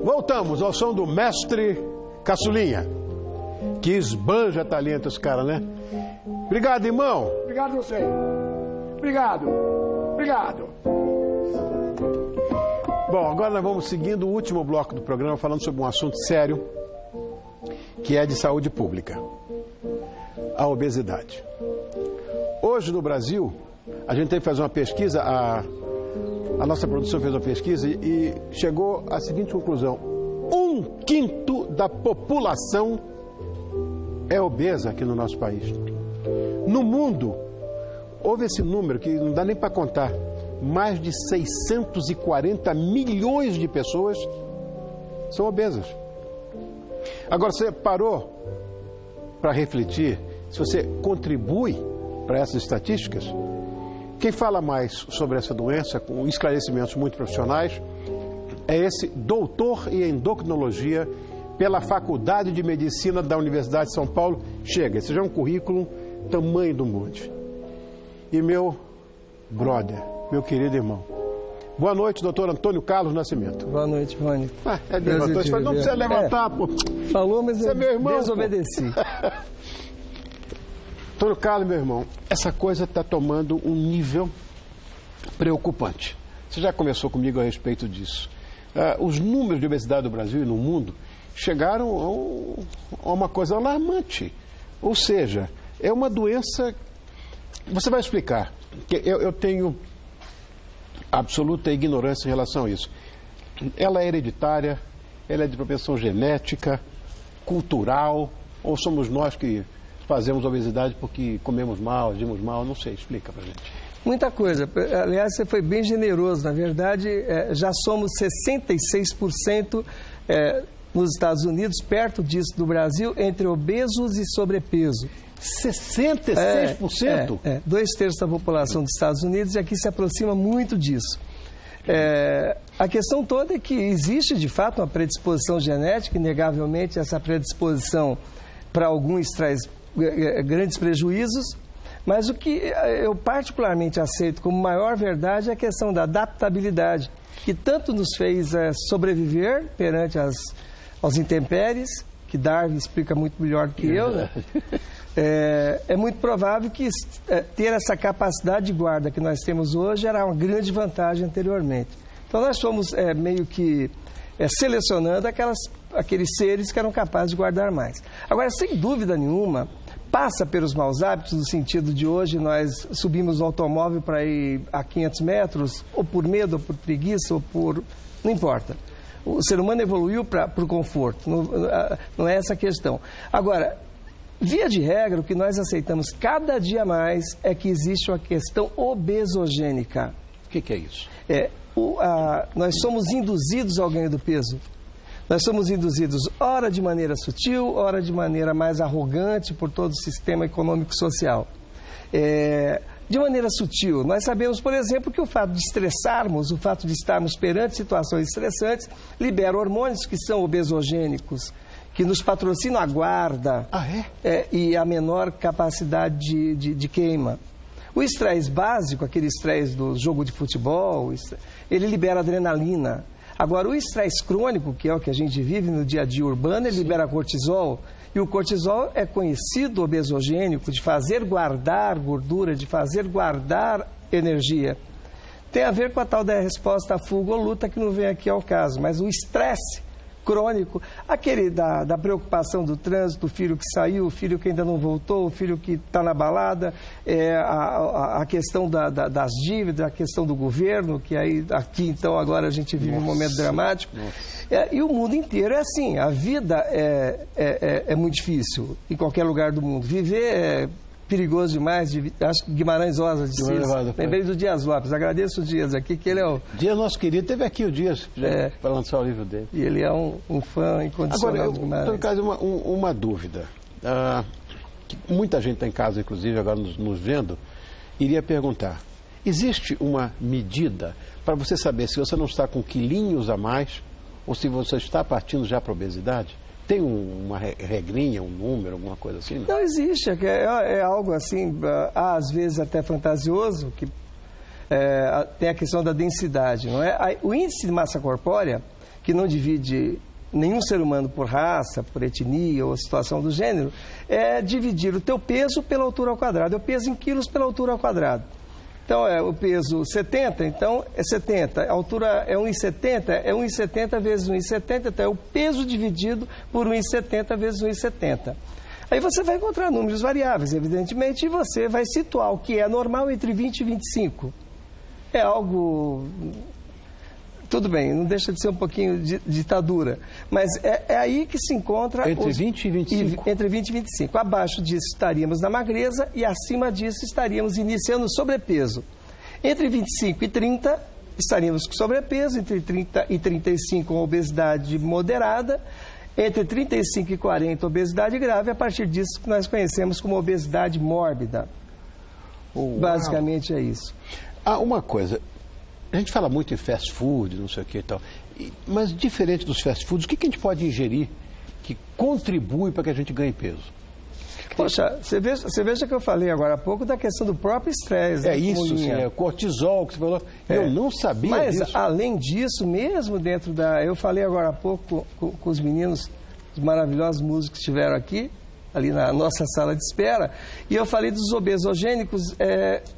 Voltamos ao som do mestre Caçulinha, que esbanja talento esse cara, né? Obrigado, irmão. Obrigado a você. Obrigado. Obrigado. Bom, agora nós vamos seguindo o último bloco do programa, falando sobre um assunto sério, que é de saúde pública: a obesidade. Hoje no Brasil, a gente tem que fazer uma pesquisa, a nossa produção fez uma pesquisa e chegou à seguinte conclusão: 1/5 da população é obesa aqui no nosso país. No mundo, houve esse número que não dá nem para contar. Mais de 640 milhões de pessoas são obesas. Agora, você parou para refletir se você contribui para essas estatísticas? Quem fala mais sobre essa doença, com esclarecimentos muito profissionais, é esse doutor em endocrinologia pela Faculdade de Medicina da Universidade de São Paulo. Chega, esse já é um currículo tamanho do monte. E meu brother, meu querido irmão. Boa noite, doutor Antônio Carlos Nascimento. Boa noite, Rony. Levantou, mas não precisa levantar, pô. Falou, mas você eu é meu irmão, desobedeci. Antônio Carlos, meu irmão, essa coisa está tomando um nível preocupante. Você já conversou comigo a respeito disso. Os números de obesidade do Brasil e no mundo chegaram a uma coisa alarmante. Ou seja, é uma doença... Você vai explicar. Eu tenho absoluta ignorância em relação a isso. Ela é hereditária, ela é de propensão genética, cultural, ou somos nós que fazemos obesidade porque comemos mal, agimos mal? Não sei, explica pra gente. Muita coisa. Aliás, você foi bem generoso. Na verdade, já somos 66% nos Estados Unidos, perto disso do Brasil, entre obesos e sobrepeso. 66%? 2/3 da população dos Estados Unidos, e aqui se aproxima muito disso. A questão toda é que existe, de fato, uma predisposição genética, inegavelmente essa predisposição para alguns traz grandes prejuízos, mas o que eu particularmente aceito como maior verdade é a questão da adaptabilidade, que tanto nos fez sobreviver perante aos intempéries, que Darwin explica muito melhor do que eu, né? É muito provável que ter essa capacidade de guarda que nós temos hoje era uma grande vantagem anteriormente. Então nós fomos meio que selecionando aqueles seres que eram capazes de guardar mais. Agora, sem dúvida nenhuma, passa pelos maus hábitos, no sentido de hoje nós subimos o automóvel para ir a 500 metros, ou por medo, ou por preguiça, ou por... não importa. O ser humano evoluiu para o conforto, não é essa a questão. Agora, via de regra, o que nós aceitamos cada dia mais é que existe uma questão obesogênica. O que é isso? Nós somos induzidos ao ganho do peso. Nós somos induzidos, ora de maneira sutil, ora de maneira mais arrogante por todo o sistema econômico e social. De maneira sutil, nós sabemos, por exemplo, que o fato de estressarmos, o fato de estarmos perante situações estressantes, libera hormônios que são obesogênicos, que nos patrocinam a guarda e a menor capacidade de queima. O estresse básico, aquele estresse do jogo de futebol, ele libera adrenalina. Agora, o estresse crônico, que é o que a gente vive no dia a dia urbano, ele libera cortisol. E o cortisol é conhecido obesogênico, de fazer guardar gordura, de fazer guardar energia. Tem a ver com a tal da resposta à fuga ou luta, que não vem aqui ao caso. Mas o estresse crônico, aquele da preocupação do trânsito, o filho que saiu, o filho que ainda não voltou, o filho que está na balada, a questão das dívidas, a questão do governo, que aí aqui então agora a gente vive um momento dramático. E o mundo inteiro é assim, a vida é muito difícil em qualquer lugar do mundo. Viver é perigoso demais, acho que Guimarães Rosa disse isso. Lembrei do Dias Lopes, agradeço o Dias aqui, que ele é o... Dias, nosso querido, teve aqui o Dias para lançar o livro dele. E ele é um fã incondicional do Guimarães. Agora, no caso, uma dúvida. Muita gente está em casa, inclusive, agora nos vendo, iria perguntar: existe uma medida para você saber se você não está com quilinhos a mais ou se você está partindo já para a obesidade? Tem uma regrinha, um número, alguma coisa assim? Não existe, é algo assim, às vezes até fantasioso, que tem a questão da densidade, não é? O índice de massa corpórea, que não divide nenhum ser humano por raça, por etnia ou situação do gênero, é dividir o teu peso pela altura ao quadrado. É o peso em quilos pela altura ao quadrado. Então, o peso 70, então é 70. A altura é 1,70, é 1,70 vezes 1,70, então é o peso dividido por 1,70 vezes 1,70. Aí você vai encontrar números variáveis, evidentemente, e você vai situar o que é normal entre 20 e 25. É algo... Tudo bem, não deixa de ser um pouquinho de ditadura, mas é aí que se encontra... Entre 20 e 25? Entre 20 e 25. Abaixo disso estaríamos na magreza e acima disso estaríamos iniciando o sobrepeso. Entre 25 e 30 estaríamos com sobrepeso, entre 30 e 35 com obesidade moderada, entre 35 e 40 obesidade grave, a partir disso que nós conhecemos como obesidade mórbida. Basicamente é isso. Uma coisa... A gente fala muito em fast food, não sei o que e tal, mas diferente dos fast foods, o que a gente pode ingerir que contribui para que a gente ganhe peso? Poxa, você veja que eu falei agora há pouco da questão do próprio estresse. É isso, sim, é cortisol que você falou. Eu não sabia disso. Mas, além disso, mesmo dentro da... Eu falei agora há pouco com os meninos, os maravilhosos músicos que estiveram aqui, ali na nossa sala de espera, e eu falei dos obesogênicos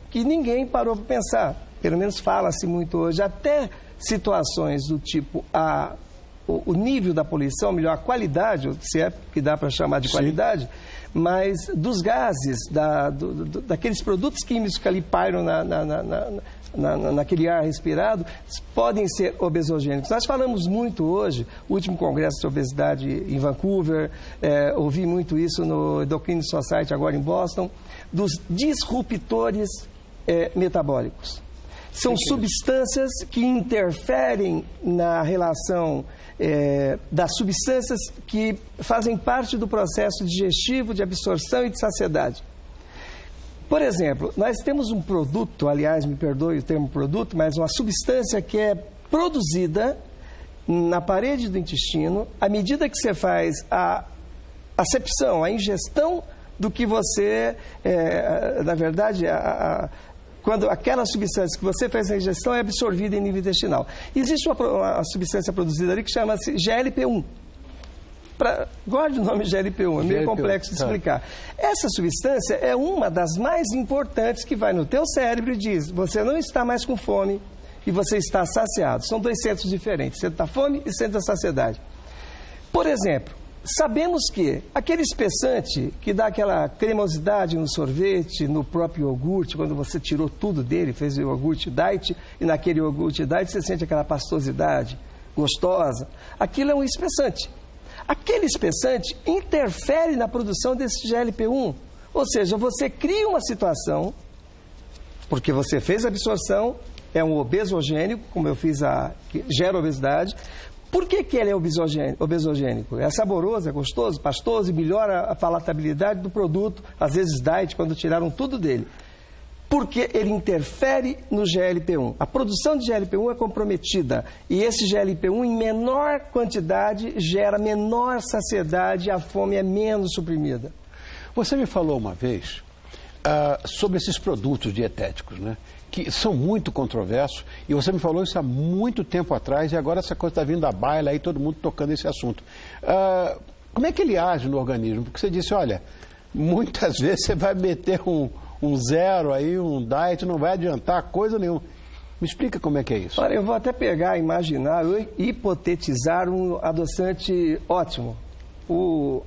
que ninguém parou para pensar. Pelo menos fala-se muito hoje, até situações do tipo o nível da poluição, melhor, a qualidade, se é que dá para chamar de qualidade, mas dos gases, daqueles produtos químicos que ali pairam naquele ar respirado, podem ser obesogênicos. Nós falamos muito hoje, o último congresso de obesidade em Vancouver, ouvi muito isso no Endocrine Society agora em Boston, dos disruptores metabólicos. São substâncias que interferem na relação das substâncias que fazem parte do processo digestivo, de absorção e de saciedade. Por exemplo, nós temos um produto, aliás, me perdoe o termo produto, mas uma substância que é produzida na parede do intestino à medida que você faz a acepção, a ingestão do que você, na verdade, quando aquela substância que você fez a ingestão é absorvida em nível intestinal. Existe uma substância produzida ali que chama-se GLP-1. Guarde o nome GLP-1, é meio complexo de explicar. Essa substância é uma das mais importantes que vai no teu cérebro e diz, você não está mais com fome e você está saciado. São dois centros diferentes, centro da fome e centro da saciedade. Por exemplo, sabemos que aquele espessante que dá aquela cremosidade no sorvete, no próprio iogurte, quando você tirou tudo dele, fez o iogurte diet, e naquele iogurte diet você sente aquela pastosidade gostosa, aquilo é um espessante. Aquele espessante interfere na produção desse GLP-1, ou seja, você cria uma situação, porque você fez a absorção, é um obesogênico, como eu fiz que gera obesidade. Por que ele é obesogênico? É saboroso, é gostoso, pastoso e melhora a palatabilidade do produto, às vezes diet, quando tiraram tudo dele. Porque ele interfere no GLP-1. A produção de GLP-1 é comprometida e esse GLP-1 em menor quantidade gera menor saciedade e a fome é menos suprimida. Você me falou uma vez sobre esses produtos dietéticos, né? Que são muito controversos, e você me falou isso há muito tempo atrás, e agora essa coisa está vindo à baila, aí todo mundo tocando esse assunto. Como é que ele age no organismo? Porque você disse, olha, muitas vezes você vai meter um zero aí, um diet, não vai adiantar coisa nenhuma. Me explica como é que é isso. Olha, eu vou até imaginar, hipotetizar um adoçante ótimo. O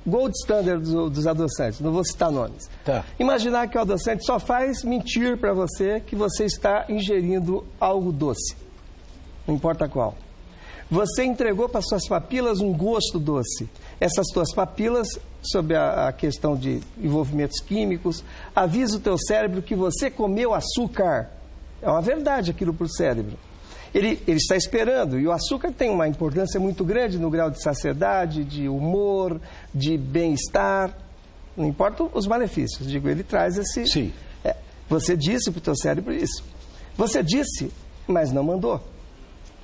gold standard dos adoçantes, não vou citar nomes. Tá. Imaginar que o adoçante só faz mentir para você que você está ingerindo algo doce, não importa qual. Você entregou para suas papilas um gosto doce. Essas tuas papilas, sob a questão de envolvimentos químicos, avisa o teu cérebro que você comeu açúcar. É uma verdade aquilo para o cérebro. Ele está esperando, e o açúcar tem uma importância muito grande no grau de saciedade, de humor, de bem-estar, não importa os malefícios, digo, ele traz esse... Sim. Você disse para o teu cérebro isso. Você disse, mas não mandou.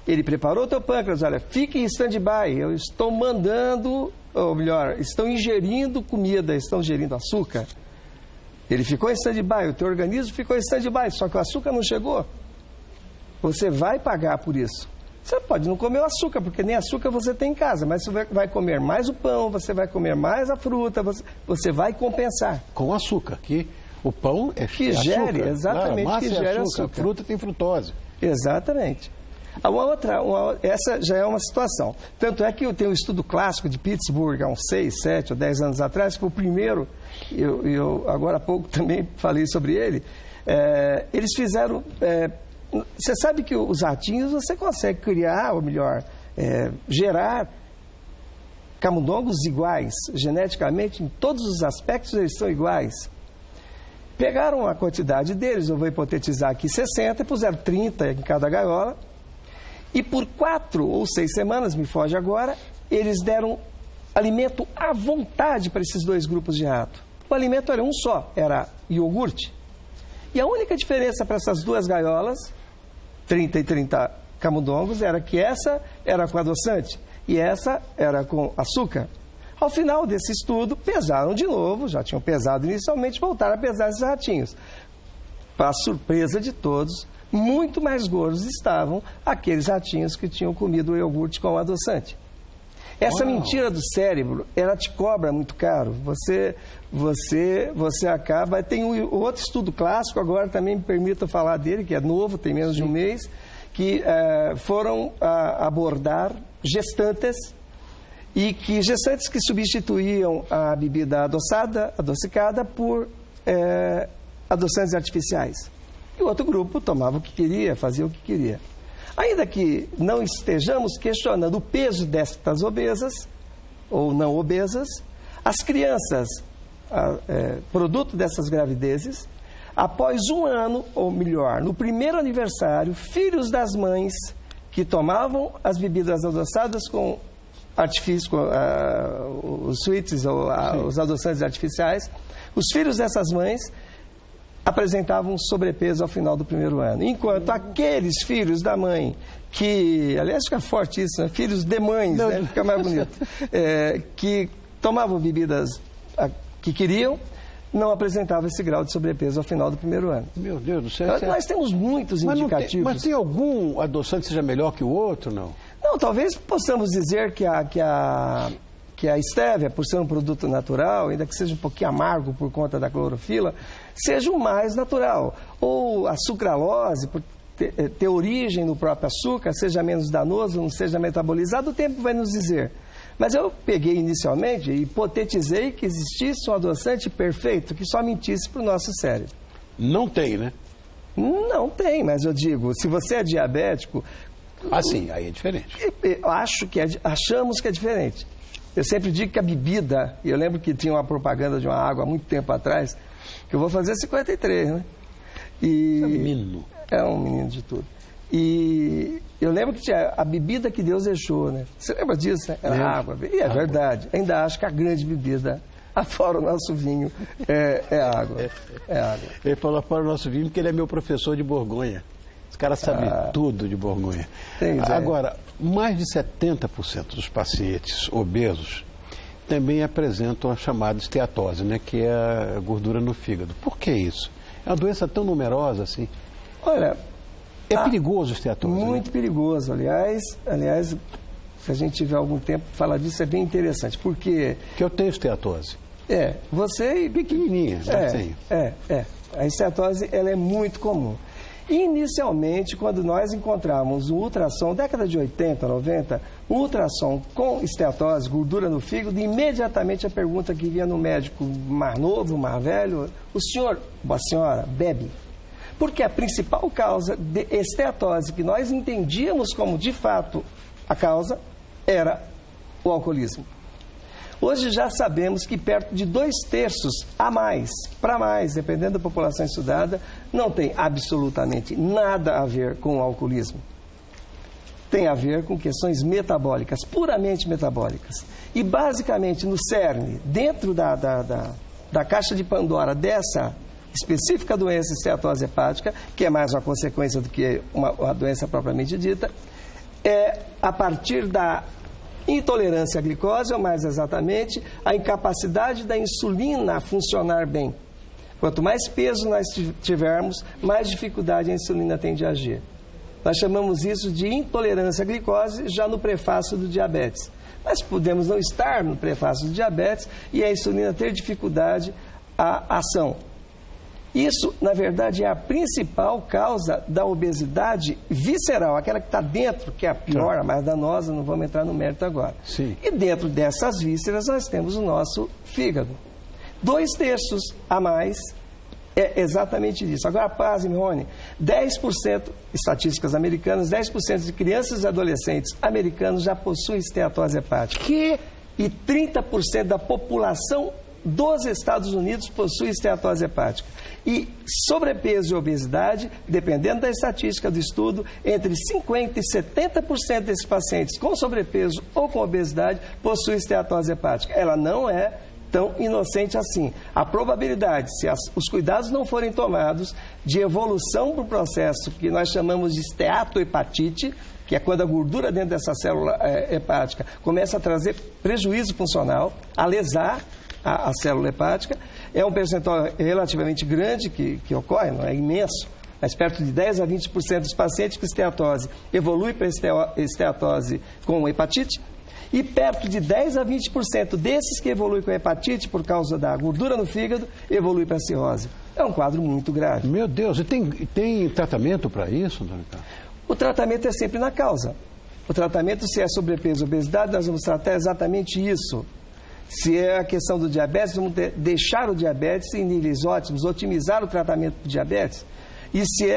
Ele preparou o teu pâncreas, olha, fique em stand-by, eu estou mandando, ou melhor, estão ingerindo comida, estão ingerindo açúcar. Ele ficou em stand-by, o teu organismo ficou em stand-by, só que o açúcar não chegou. Você vai pagar por isso. Você pode não comer o açúcar, porque nem açúcar você tem em casa, mas você vai comer mais o pão, você vai comer mais a fruta, você vai compensar. Com açúcar, que o pão é que açúcar. Gere, exatamente, massa que gere açúcar. Fruta tem frutose. Exatamente. Essa já é uma situação. Tanto é que eu tenho um estudo clássico de Pittsburgh, há uns 6, 7 ou 10 anos atrás, que foi o primeiro, eu agora há pouco também falei sobre ele, eles fizeram... você sabe que os ratinhos você consegue criar, ou melhor, gerar camundongos iguais, geneticamente, em todos os aspectos eles são iguais. Pegaram a quantidade deles, eu vou hipotetizar aqui 60, e puseram 30 em cada gaiola, e por 4 ou 6 semanas, me foge agora, eles deram alimento à vontade para esses 2 grupos de rato. O alimento era um só, era iogurte. E a única diferença para essas 2 gaiolas, 30 e 30 camundongos, era que essa era com adoçante e essa era com açúcar. Ao final desse estudo, pesaram de novo, já tinham pesado inicialmente, voltaram a pesar esses ratinhos. Para a surpresa de todos, muito mais gordos estavam aqueles ratinhos que tinham comido o iogurte com adoçante. Essa mentira do cérebro, ela te cobra muito caro. Você acaba... Tem um outro estudo clássico, agora também me permita falar dele, que é novo, tem menos de um mês, que foram abordar gestantes, e que gestantes que substituíam a bebida adocicada por adoçantes artificiais. E o outro grupo tomava o que queria, fazia o que queria. Ainda que não estejamos questionando o peso destas obesas, ou não obesas, as crianças, produto dessas gravidezes, após 1 ano, ou melhor, no primeiro aniversário, filhos das mães que tomavam as bebidas adoçadas com artifício, os sweets ou os adoçantes artificiais, os filhos dessas mães apresentavam sobrepeso ao final do primeiro ano. Enquanto aqueles filhos da mãe, que, aliás, fica forte isso, né? Filhos de mães, né? Fica mais bonito, que tomavam bebidas que queriam, não apresentavam esse grau de sobrepeso ao final do primeiro ano. Meu Deus do céu. Nós temos muitos indicativos. Mas tem algum adoçante que seja melhor que o outro, não? Não, talvez possamos dizer que a estévia, por ser um produto natural, ainda que seja um pouquinho amargo por conta da clorofila, seja o mais natural. Ou a sucralose, por ter origem no próprio açúcar, seja menos danoso, não seja metabolizado, o tempo vai nos dizer. Mas eu peguei inicialmente e hipotetizei que existisse um adoçante perfeito que só mentisse para o nosso cérebro. Não tem, né? Não tem, mas eu digo, se você é diabético... sim, aí é diferente. Achamos que é diferente. Eu sempre digo que a bebida, e eu lembro que tinha uma propaganda de uma água há muito tempo atrás, que eu vou fazer 53, né? E é um menino. É um menino de tudo. E eu lembro que tinha a bebida que Deus deixou, né? Você lembra disso, né? Era água. E é verdade. Ainda acho que a grande bebida, afora o nosso vinho, é água. É água. Ele falou afora o nosso vinho porque ele é meu professor de Borgonha. Os caras sabem tudo de Borgonha. Agora, mais de 70% dos pacientes obesos também apresentam a chamada esteatose, né? Que é a gordura no fígado. Por que isso? É uma doença tão numerosa assim? Olha... É perigoso o esteatose? Muito perigoso. Aliás, se a gente tiver algum tempo para falar disso, é bem interessante. Porque eu tenho esteatose. Você... Pequenininha, já tenho. A esteatose, ela é muito comum. Inicialmente, quando nós encontramos um ultrassom, década de 80, 90, um ultrassom com esteatose, gordura no fígado, imediatamente a pergunta que vinha no médico mais novo, mais velho, o senhor, a senhora, bebe? Porque a principal causa de esteatose que nós entendíamos como, de fato, a causa era o alcoolismo. Hoje já sabemos que perto de 2/3 a mais, para mais, dependendo da população estudada, não tem absolutamente nada a ver com o alcoolismo. Tem a ver com questões metabólicas, puramente metabólicas. E basicamente no cerne, dentro da caixa de Pandora dessa específica doença esteatose hepática, que é mais uma consequência do que uma doença propriamente dita, é a partir da intolerância à glicose, ou mais exatamente, a incapacidade da insulina funcionar bem. Quanto mais peso nós tivermos, mais dificuldade a insulina tem de agir. Nós chamamos isso de intolerância à glicose já no prefácio do diabetes. Mas podemos não estar no prefácio do diabetes e a insulina ter dificuldade à ação. Isso, na verdade, é a principal causa da obesidade visceral, aquela que está dentro, que é a pior, a mais danosa, não vamos entrar no mérito agora. Sim. E dentro dessas vísceras nós temos o nosso fígado. 2/3 a mais é exatamente isso. Agora, pasme, Rony, 10%, estatísticas americanas, 10% de crianças e adolescentes americanos já possuem esteatose hepática. Que? E 30% da população dos Estados Unidos possui esteatose hepática. E sobrepeso e obesidade, dependendo da estatística do estudo, entre 50% e 70% desses pacientes com sobrepeso ou com obesidade possuem esteatose hepática. Ela não é tão inocente assim. A probabilidade, se os cuidados não forem tomados, de evolução para o processo que nós chamamos de esteatohepatite, que é quando a gordura dentro dessa célula hepática começa a trazer prejuízo funcional, a lesar a célula hepática, é um percentual relativamente grande que ocorre, não é imenso, mas perto de 10% a 20% dos pacientes com esteatose evolui para esteatose com hepatite, e perto de 10% a 20% desses que evoluem com hepatite por causa da gordura no fígado, evolui para cirrose. É um quadro muito grave. Meu Deus, e tem tratamento para isso, Antônio Carlos? O tratamento é sempre na causa. O tratamento, se é sobrepeso ou obesidade, nós vamos tratar exatamente isso. Se é a questão do diabetes, vamos deixar o diabetes em níveis ótimos, otimizar o tratamento do diabetes. E se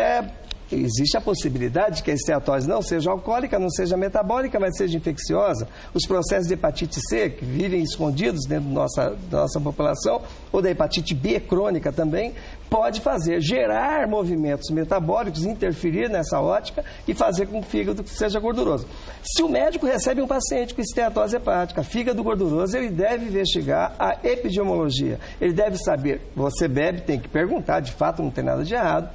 existe a possibilidade de que a esteatose não seja alcoólica, não seja metabólica, mas seja infecciosa. Os processos de hepatite C, que vivem escondidos dentro da nossa população, ou da hepatite B crônica também, pode gerar movimentos metabólicos, interferir nessa ótica e fazer com que o fígado seja gorduroso. Se o médico recebe um paciente com esteatose hepática, fígado gorduroso, ele deve investigar a epidemiologia. Ele deve saber, você bebe, tem que perguntar, de fato não tem nada de errado.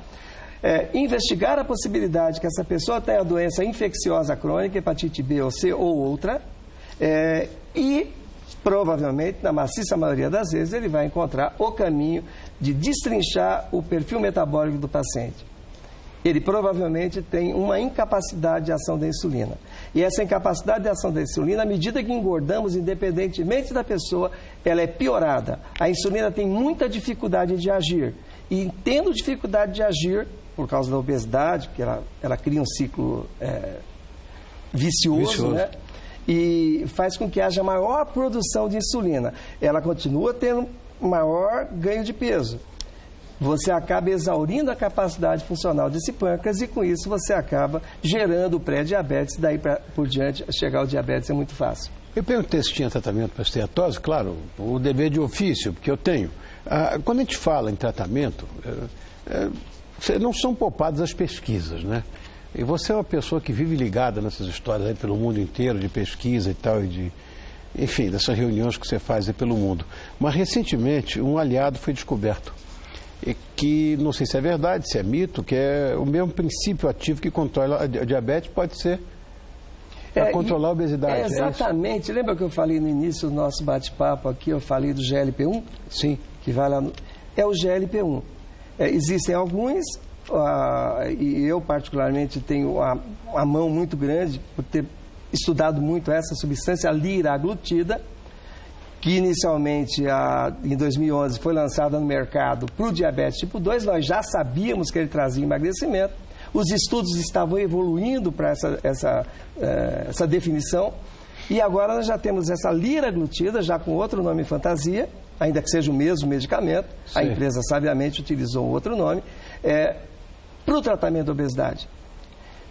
Investigar a possibilidade que essa pessoa tenha doença infecciosa crônica, hepatite B ou C ou outra, e provavelmente, na maciça maioria das vezes, ele vai encontrar o caminho de destrinchar o perfil metabólico do paciente. Ele provavelmente tem uma incapacidade de ação da insulina. E essa incapacidade de ação da insulina, à medida que engordamos, independentemente da pessoa, ela é piorada. A insulina tem muita dificuldade de agir. E tendo dificuldade de agir, por causa da obesidade, que ela cria um ciclo vicioso, né? E faz com que haja maior produção de insulina. Ela continua tendo maior ganho de peso. Você acaba exaurindo a capacidade funcional desse pâncreas e com isso você acaba gerando o pré-diabetes, daí por diante chegar ao diabetes é muito fácil. Eu perguntei se tinha tratamento para esteatose, claro, o dever de ofício, porque eu tenho. Quando a gente fala em tratamento, não são poupadas as pesquisas, né? E você é uma pessoa que vive ligada nessas histórias aí pelo mundo inteiro, de pesquisa e tal, enfim, dessas reuniões que você faz aí pelo mundo. Mas recentemente um aliado foi descoberto, que não sei se é verdade, se é mito, que é o mesmo princípio ativo que controla a diabetes, pode ser para controlar a obesidade. Exatamente. Lembra que eu falei no início do nosso bate-papo aqui, eu falei do GLP-1? Sim. Que vai lá é o GLP-1. Existem alguns, e eu particularmente tenho a mão muito grande por ter estudado muito essa substância, a liraglutida, que inicialmente, em 2011, foi lançada no mercado para o diabetes tipo 2. Nós já sabíamos que ele trazia emagrecimento. Os estudos estavam evoluindo para essa definição. E agora nós já temos essa liraglutida, já com outro nome fantasia, ainda que seja o mesmo medicamento. Sim. A empresa sabiamente utilizou um outro nome, para o tratamento da obesidade.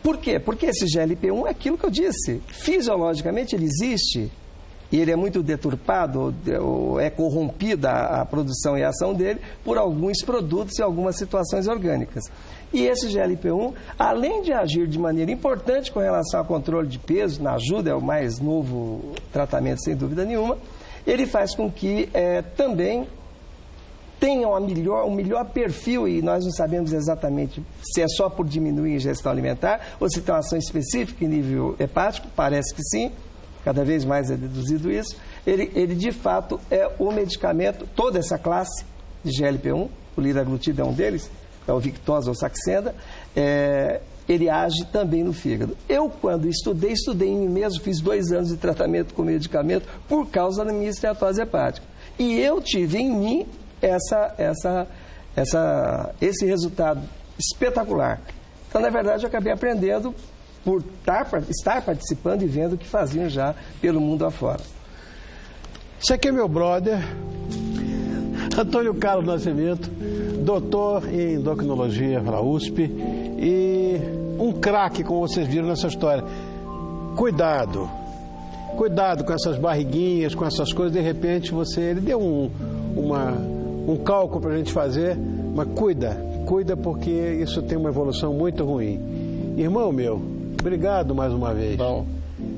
Por quê? Porque esse GLP-1 é aquilo que eu disse. Fisiologicamente ele existe e ele é muito deturpado, ou é corrompida a produção e a ação dele por alguns produtos e algumas situações orgânicas. E esse GLP-1, além de agir de maneira importante com relação ao controle de peso, na ajuda, é o mais novo tratamento sem dúvida nenhuma, ele faz com que também tenham um melhor perfil, e nós não sabemos exatamente se é só por diminuir a ingestão alimentar ou se tem uma ação específica em nível hepático, parece que sim, cada vez mais é deduzido isso. Ele de fato é o medicamento, toda essa classe de GLP-1, o liraglutida é um deles, é o Victoza ou Saxenda, ele age também no fígado. Eu, quando estudei em mim mesmo, fiz 2 anos de tratamento com medicamento por causa da minha esteatose hepática. E eu tive em mim esse resultado espetacular. Então, na verdade, eu acabei aprendendo por estar participando e vendo o que faziam já pelo mundo afora. Esse aqui é meu brother, Antônio Carlos Nascimento, doutor em endocrinologia pela USP e um craque, como vocês viram nessa história. Cuidado com essas barriguinhas, com essas coisas, de repente ele deu um cálculo para a gente fazer, mas cuida porque isso tem uma evolução muito ruim. Irmão meu, obrigado mais uma vez. Bom.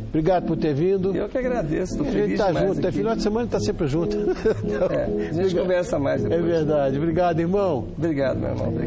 Obrigado por ter vindo. Eu que agradeço, estou feliz tá demais junto, aqui. Final de semana está sempre junto. A gente conversa mais depois. É verdade. Obrigado, irmão. Obrigado, meu irmão.